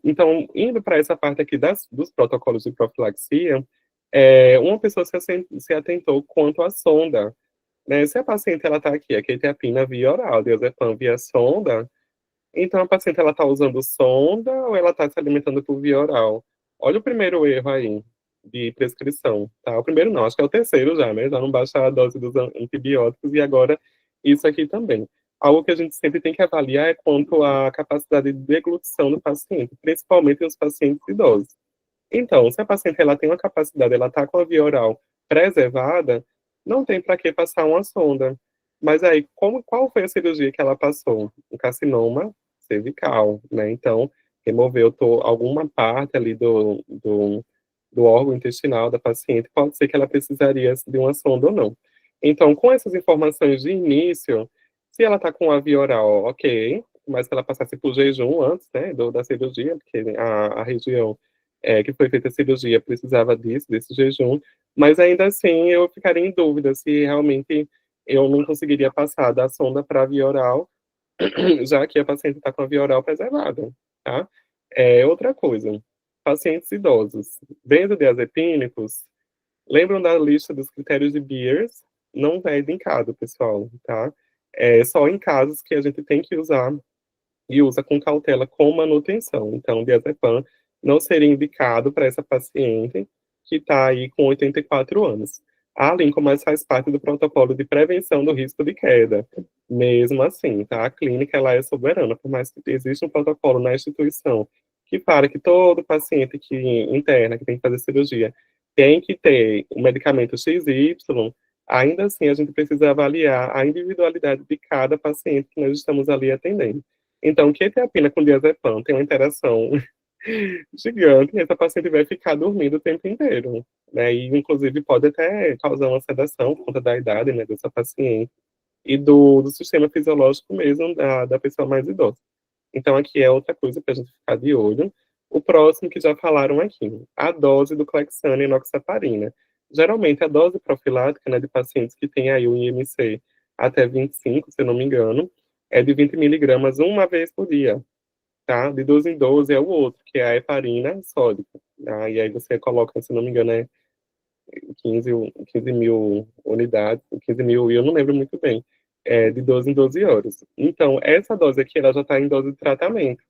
Então, indo para essa parte aqui dos protocolos de profilaxia, uma pessoa se atentou quanto à sonda, né? Se a paciente ela está aqui, a quetiapina via oral, diazepam via sonda, então a paciente ela está usando sonda ou ela está se alimentando por via oral? Olha o primeiro erro aí de prescrição, tá? O primeiro não, acho que é o terceiro já, né? Já não baixa a dose dos antibióticos e agora isso aqui também. Algo que a gente sempre tem que avaliar é quanto à capacidade de deglutição do paciente, principalmente nos pacientes idosos. Então, se a paciente ela tem uma capacidade, ela está com a via oral preservada, não tem para que passar uma sonda. Mas aí, qual foi a cirurgia que ela passou? Um carcinoma cervical, né? Então, removeu alguma parte ali do órgão intestinal da paciente, pode ser que ela precisaria de uma sonda ou não. Então, com essas informações de início, se ela está com a via oral, ok, mas se ela passasse por jejum antes, né, da cirurgia, porque a região que foi feita a cirurgia precisava desse jejum, mas ainda assim eu ficaria em dúvida se realmente eu não conseguiria passar da sonda para a via oral, já que a paciente está com a via oral preservada, tá? Outra coisa, pacientes idosos, benzodiazepínicos, lembram da lista dos critérios de Beers? Não é indicado, pessoal, tá? É só em casos que a gente tem que usar e usa com cautela com manutenção. Então, o diazepam não seria indicado para essa paciente que está aí com 84 anos. Além como essa faz parte do protocolo de prevenção do risco de queda. Mesmo assim, tá? A clínica ela é soberana, por mais que exista um protocolo na instituição que fala que todo paciente que interna, que tem que fazer cirurgia, tem que ter o medicamento XY, ainda assim a gente precisa avaliar a individualidade de cada paciente que nós estamos ali atendendo. Então, quetiapina com diazepam tem uma interação gigante e essa paciente vai ficar dormindo o tempo inteiro, né? E, inclusive, pode até causar uma sedação por conta da idade, né, dessa paciente e do sistema fisiológico mesmo da pessoa mais idosa. Então, aqui é outra coisa para a gente ficar de olho. O próximo que já falaram aqui, a dose do Clexane e enoxaparina. Geralmente, a dose profilática, né, de pacientes que têm aí o IMC até 25, se eu não me engano, é de 20 miligramas uma vez por dia, tá? De 12 em 12 é o outro, que é a heparina sódica. Tá? E aí você coloca, se não me engano, 15, 15 mil unidades, 15 mil, e eu não lembro muito bem, de 12 em 12 horas. Então, essa dose aqui, ela já está em dose de tratamento.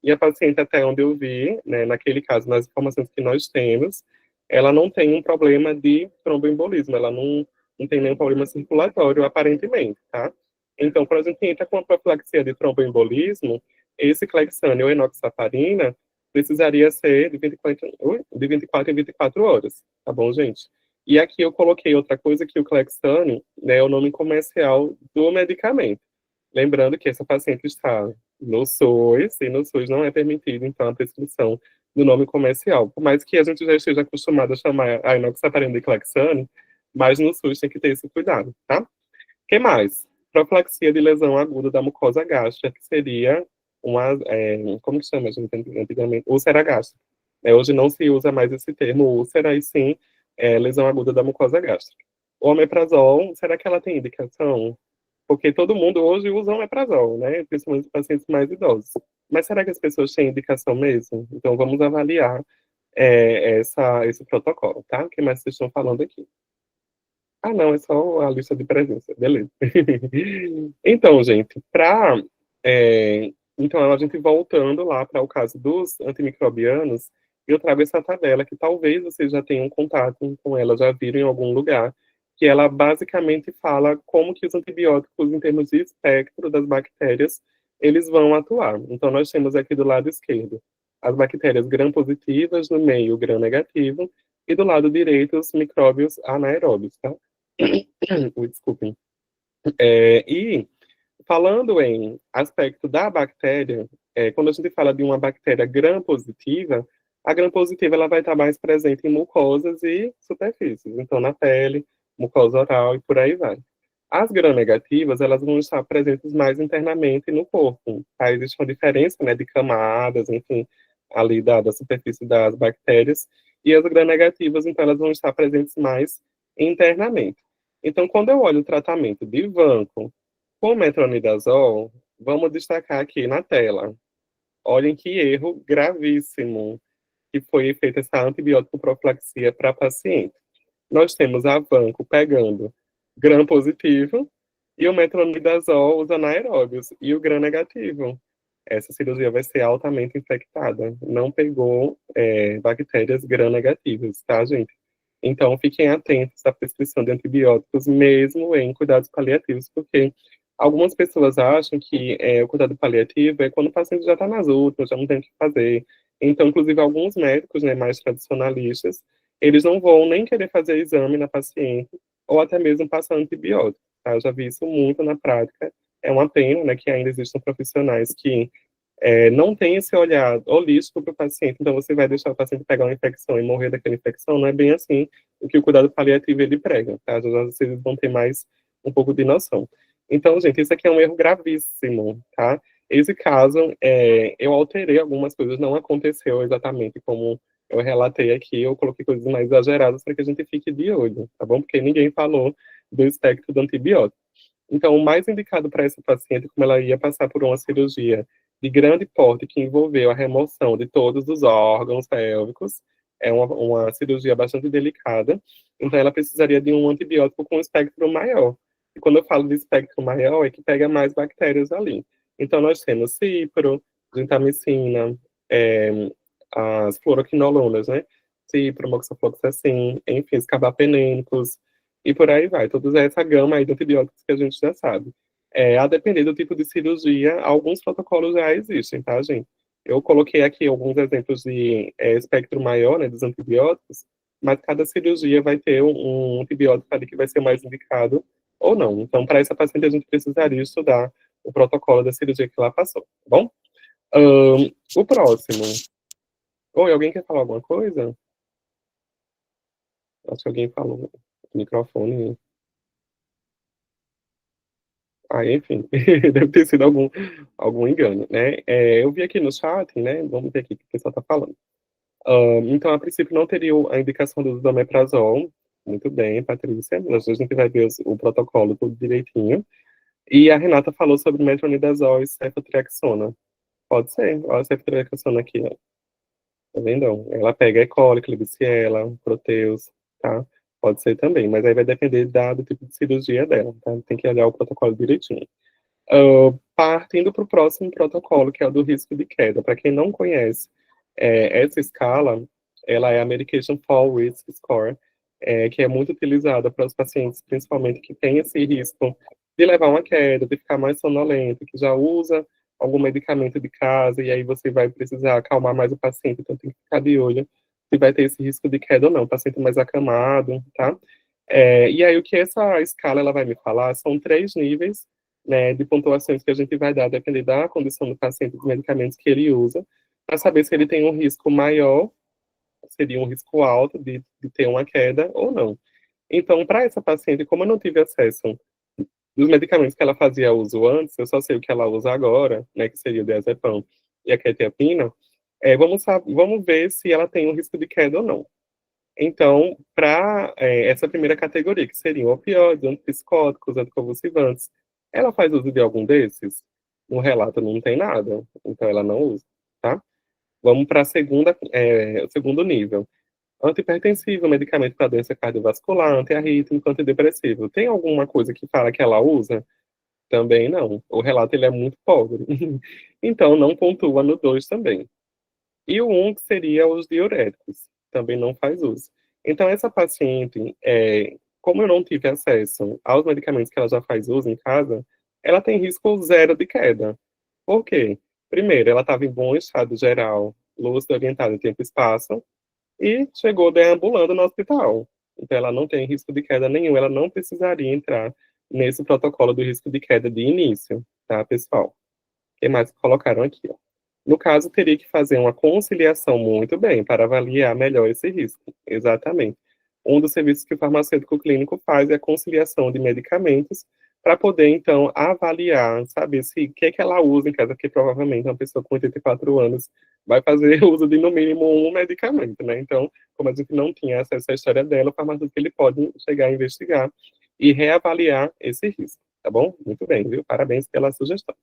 E a paciente, até onde eu vi, né, naquele caso, nas informações que nós temos, ela não tem um problema de tromboembolismo, ela não tem nenhum problema circulatório, aparentemente, tá? Então, quando a gente entra com a profilaxia de tromboembolismo, esse Clexane ou enoxaparina precisaria ser de 24 em 24 horas, tá bom, gente? E aqui eu coloquei outra coisa, que o Clexane, né, é o nome comercial do medicamento. Lembrando que essa paciente está no SUS, e no SUS não é permitido, então, a prescrição do nome comercial. Por mais que a gente já esteja acostumado a chamar a inoxaparina de Clexane, mas no SUS tem que ter esse cuidado, tá? O que mais? Profilaxia de lesão aguda da mucosa gástrica, que seria como que chama, gente, antigamente? Úlcera gástrica. Hoje não se usa mais esse termo úlcera, e sim lesão aguda da mucosa gástrica. O omeprazol, será que ela tem indicação? Porque todo mundo hoje usa omeprazol, né? Principalmente os pacientes mais idosos. Mas será que as pessoas têm indicação mesmo? Então vamos avaliar esse protocolo, tá? O que mais vocês estão falando aqui? Ah, não, é só a lista de presença, beleza. Então, gente, então, a gente voltando lá para o caso dos antimicrobianos, eu trago essa tabela que talvez vocês já tenham contato com ela, já viram em algum lugar, que ela basicamente fala como que os antibióticos, em termos de espectro das bactérias, eles vão atuar. Então, nós temos aqui do lado esquerdo as bactérias gram-positivas, no meio gram-negativo, e do lado direito os micróbios anaeróbios, tá? Ui, desculpem. E falando em aspecto da bactéria, quando a gente fala de uma bactéria gram-positiva, a gram-positiva ela vai estar mais presente em mucosas e superfícies, então na pele, mucosa oral e por aí vai. As gram-negativas, elas vão estar presentes mais internamente no corpo. Aí existe uma diferença, né, de camadas, enfim, ali da superfície das bactérias, e as gram-negativas, então, elas vão estar presentes mais internamente. Então, quando eu olho o tratamento de vancom com metronidazol, vamos destacar aqui na tela. olhem que erro gravíssimo que foi feita essa antibiótico profilaxia para paciente. Nós temos a Vanco pegando gram positivo e o metronidazol os anaeróbios e o gram negativo. Essa cirurgia vai ser altamente infectada. Não pegou bactérias gram negativas, tá, gente? Então, fiquem atentos à prescrição de antibióticos, mesmo em cuidados paliativos, porque algumas pessoas acham que o cuidado paliativo é quando o paciente já está nas últimas, já não tem o que fazer. Então, inclusive, alguns médicos, né, mais tradicionalistas, eles não vão nem querer fazer exame na paciente, ou até mesmo passar antibiótico, tá? Eu já vi isso muito na prática. É uma pena, né, que ainda existam profissionais que não tem esse olhar holístico para o paciente, então você vai deixar o paciente pegar uma infecção e morrer daquela infecção, não é bem assim o que o cuidado paliativo ele prega, tá? Já vocês vão ter mais um pouco de noção. Então, gente, isso aqui é um erro gravíssimo, tá? Esse caso, eu alterei algumas coisas, não aconteceu exatamente como eu relatei aqui, eu coloquei coisas mais exageradas para que a gente fique de olho, tá bom? Porque ninguém falou do espectro do antibiótico. Então, o mais indicado para essa paciente, como ela ia passar por uma cirurgia de grande porte que envolveu a remoção de todos os órgãos pélvicos, é uma cirurgia bastante delicada, então ela precisaria de um antibiótico com espectro maior. E quando eu falo de espectro maior, é que pega mais bactérias ali. Então, nós temos cipro, gentamicina, é, as fluoroquinolonas, né? Cipro, moxifloxacin, enfim, os carbapenêmicos, e por aí vai. Toda essa gama aí de antibióticos que a gente já sabe. A depender do tipo de cirurgia, alguns protocolos já existem, tá, gente? Eu coloquei aqui alguns exemplos de espectro maior, né, dos antibióticos, mas cada cirurgia vai ter um antibiótico ali que vai ser mais indicado ou não. Então, para essa paciente, a gente precisaria estudar o protocolo da cirurgia que ela passou, tá bom? O próximo. Oi, alguém quer falar alguma coisa? Acho que alguém falou no microfone. Ah, enfim, deve ter sido algum engano, né? Eu vi aqui no chat, né? Vamos ver aqui o que o pessoal está falando. Então, a princípio, não teria a indicação do uso do omeprazol. Muito bem, Patrícia. Nós a gente vai ver o protocolo tudo direitinho. E a Renata falou sobre metronidazol e cefotriaxona. Pode ser. Olha a cefotriaxona aqui, ó. Tá vendo? Ela pega E. coli, Klebsiella, Proteus, tá? Pode ser também, mas aí vai depender do tipo de cirurgia dela, tá? Tem que olhar o protocolo direitinho. Partindo para o próximo protocolo, que é o do risco de queda. Para quem não conhece, essa escala, ela é a Medication Fall Risk Score, que é muito utilizada para os pacientes, principalmente que têm esse risco de levar uma queda, de ficar mais sonolento, que já usa algum medicamento de casa, e aí você vai precisar acalmar mais o paciente, então tem que ficar de olho se vai ter esse risco de queda ou não, o paciente mais acamado, tá? E aí o que essa escala ela vai me falar são 3 níveis, né, de pontuações que a gente vai dar, dependendo da condição do paciente, dos medicamentos que ele usa, para saber se ele tem um risco maior, seria um risco alto de ter uma queda ou não. Então, para essa paciente, como eu não tive acesso dos medicamentos que ela fazia uso antes, eu só sei o que ela usa agora, né, que seria o diazepam e a quetiapina, vamos ver se ela tem um risco de queda ou não. Então, para essa primeira categoria, que seriam opioides, antipsicóticos, anticonvulsivantes, ela faz uso de algum desses? No relato não tem nada, então ela não usa, tá? Vamos para o segundo nível. Antihipertensivo, medicamento para doença cardiovascular, antiarrítmico, antidepressivo. Tem alguma coisa que fala que ela usa? Também não. O relato ele é muito pobre. Então, não pontua no 2 também. E o 1, que seria os diuréticos, também não faz uso. Então, essa paciente, como eu não tive acesso aos medicamentos que ela já faz uso em casa, ela tem risco zero de queda. Por quê? Primeiro, ela estava em bom estado geral, lúcida, orientada em tempo e espaço, e chegou deambulando no hospital. Então, ela não tem risco de queda nenhum, ela não precisaria entrar nesse protocolo do risco de queda de início, tá, pessoal? O que mais colocaram aqui, ó? No caso, teria que fazer uma conciliação muito bem para avaliar melhor esse risco. Exatamente. Um dos serviços que o farmacêutico clínico faz é a conciliação de medicamentos para poder, então, avaliar, saber se o que é que ela usa em casa, porque provavelmente uma pessoa com 84 anos vai fazer uso de, no mínimo, um medicamento, né? Então, como a gente não tinha acesso à história dela, o farmacêutico ele pode chegar a investigar e reavaliar esse risco, tá bom? Muito bem, viu? Parabéns pela sugestão.